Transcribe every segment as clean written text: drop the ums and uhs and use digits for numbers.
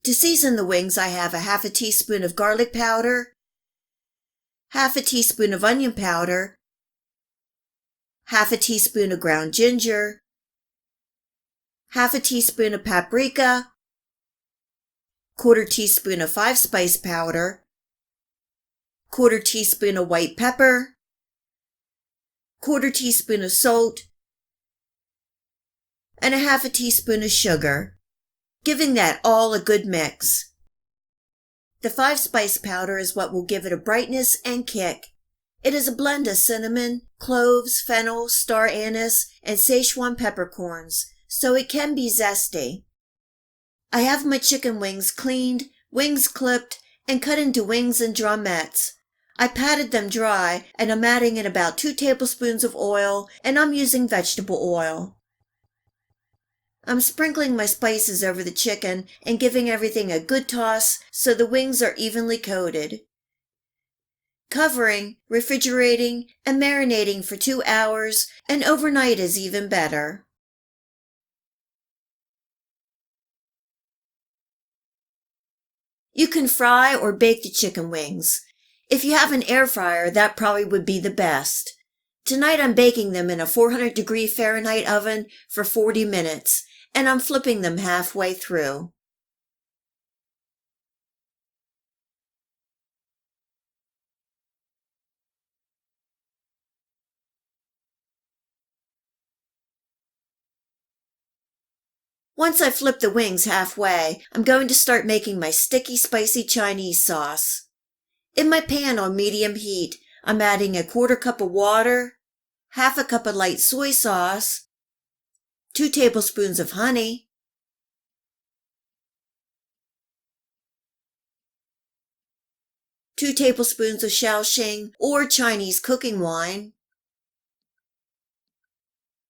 To season the wings, I have a half a teaspoon of garlic powder, half a teaspoon of onion powder, half a teaspoon of ground ginger, half a teaspoon of paprika, quarter teaspoon of 5-spice powder, quarter teaspoon of white pepper, quarter teaspoon of salt, and a half a teaspoon of sugar, giving that all a good mix. The 5-spice powder is what will give it a brightness and kick. It is a blend of cinnamon, cloves, fennel, star anise, and Szechuan peppercorns, so it can be zesty. I have my chicken wings cleaned, wings clipped, and cut into wings and drumettes. I patted them dry, and I'm adding in about 2 tablespoons of oil, and I'm using vegetable oil. I'm sprinkling my spices over the chicken and giving everything a good toss so the wings are evenly coated. Covering, refrigerating, and marinating for 2 hours, and overnight is even better. You can fry or bake the chicken wings. If you have an air fryer, that probably would be the best. Tonight I'm baking them in a 400-degree Fahrenheit oven for 40 minutes, and I'm flipping them halfway through. Once I flip the wings halfway, I'm going to start making my sticky, spicy Chinese sauce. In my pan on medium heat, I'm adding a 1/4 cup of water, half a cup of light soy sauce, 2 tablespoons of honey, 2 tablespoons of Shaoxing or Chinese cooking wine,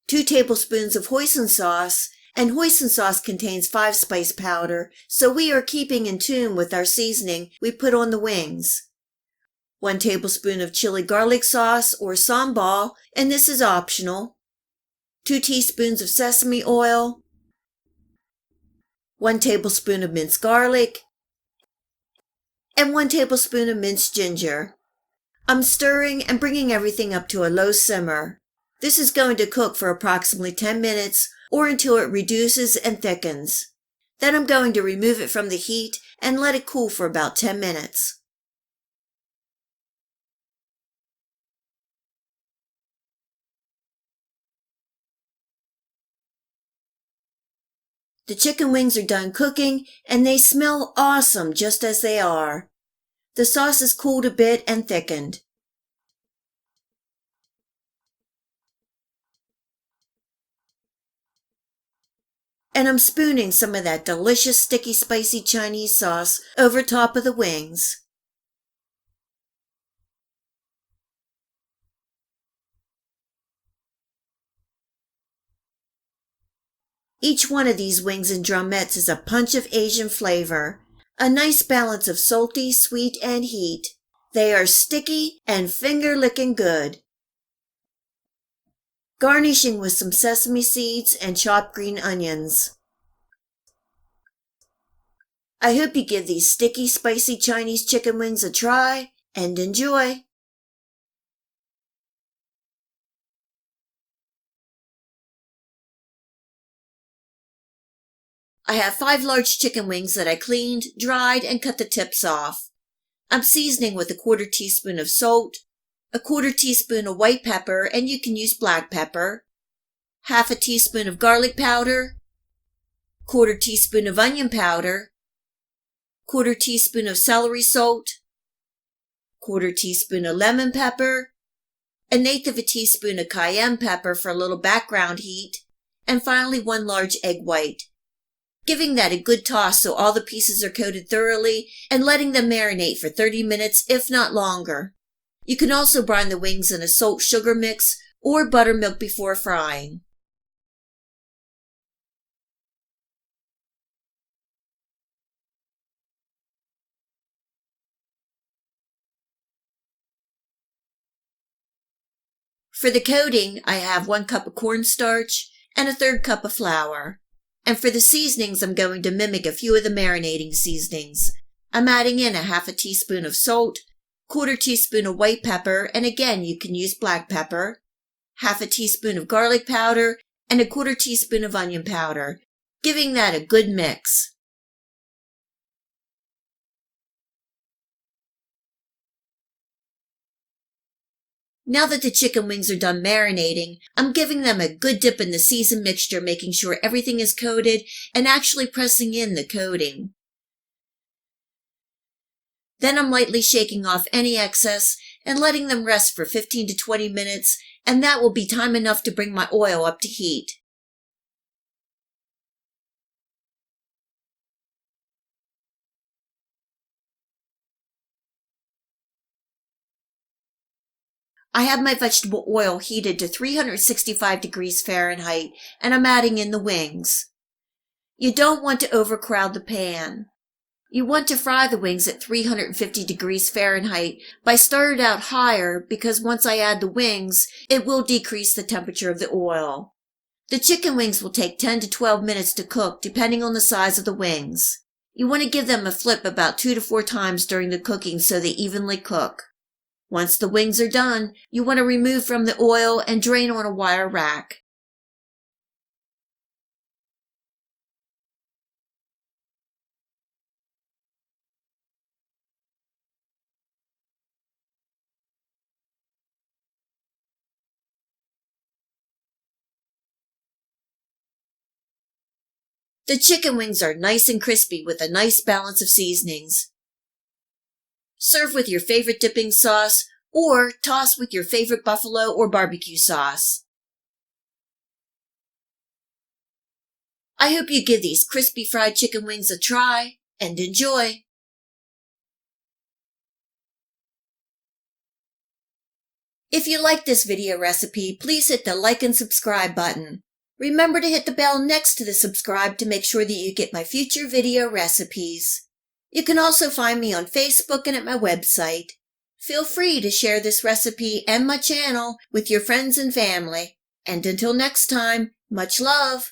2 tablespoons of Hoison sauce, and Hoisin sauce contains 5-spice powder, so we are keeping in tune with our seasoning we put on the wings. 1 tablespoon of chili garlic sauce or Sambal, and this is optional. 2 teaspoons of sesame oil, 1 tablespoon of minced garlic, and 1 tablespoon of minced ginger. I'm stirring and bringing everything up to a low simmer. This is going to cook for approximately 10 minutes or until it reduces and thickens. Then I'm going to remove it from the heat and let it cool for about 10 minutes. The chicken wings are done cooking and they smell awesome just as they are. The sauce is cooled a bit and thickened. And I'm spooning some of that delicious sticky spicy Chinese sauce over top of the wings. Each one of these wings and drumettes is a punch of Asian flavor, a nice balance of salty, sweet, and heat. They are sticky and finger-licking good. Garnishing with some sesame seeds and chopped green onions. I hope you give these sticky, spicy Chinese chicken wings a try and enjoy. I have 5 large chicken wings that I cleaned, dried, and cut the tips off. I'm seasoning with a 1/4 teaspoon of salt, a 1/4 teaspoon of white pepper, and you can use black pepper, half a teaspoon of garlic powder, 1/4 teaspoon of onion powder, 1/4 teaspoon of celery salt, 1/4 teaspoon of lemon pepper, 1/8 of a teaspoon of cayenne pepper for a little background heat, and finally 1 large egg white. Giving that a good toss so all the pieces are coated thoroughly and letting them marinate for 30 minutes, if not longer. You can also brine the wings in a salt-sugar mix or buttermilk before frying. For the coating, I have 1 cup of cornstarch and a 1/3 cup of flour. And for the seasonings, I'm going to mimic a few of the marinating seasonings. I'm adding in a half a teaspoon of salt, quarter teaspoon of white pepper, and again you can use black pepper, half a teaspoon of garlic powder, and a quarter teaspoon of onion powder, giving that a good mix. Now that the chicken wings are done marinating, I'm giving them a good dip in the seasoned mixture, making sure everything is coated and actually pressing in the coating. Then I'm lightly shaking off any excess and letting them rest for 15 to 20 minutes, and that will be time enough to bring my oil up to heat. I have my vegetable oil heated to 365 degrees Fahrenheit, and I'm adding in the wings. You don't want to overcrowd the pan. You want to fry the wings at 350 degrees Fahrenheit, but I started out higher because once I add the wings, it will decrease the temperature of the oil. The chicken wings will take 10 to 12 minutes to cook depending on the size of the wings. You want to give them a flip about 2 to 4 times during the cooking so they evenly cook. Once the wings are done, you want to remove from the oil and drain on a wire rack. The chicken wings are nice and crispy with a nice balance of seasonings. Serve with your favorite dipping sauce or toss with your favorite buffalo or barbecue sauce. I hope you give these crispy fried chicken wings a try and enjoy. If you like this video recipe, please hit the like and subscribe button. Remember to hit the bell next to the subscribe to make sure that you get my future video recipes. You can also find me on Facebook and at my website. Feel free to share this recipe and my channel with your friends and family. And until next time, much love!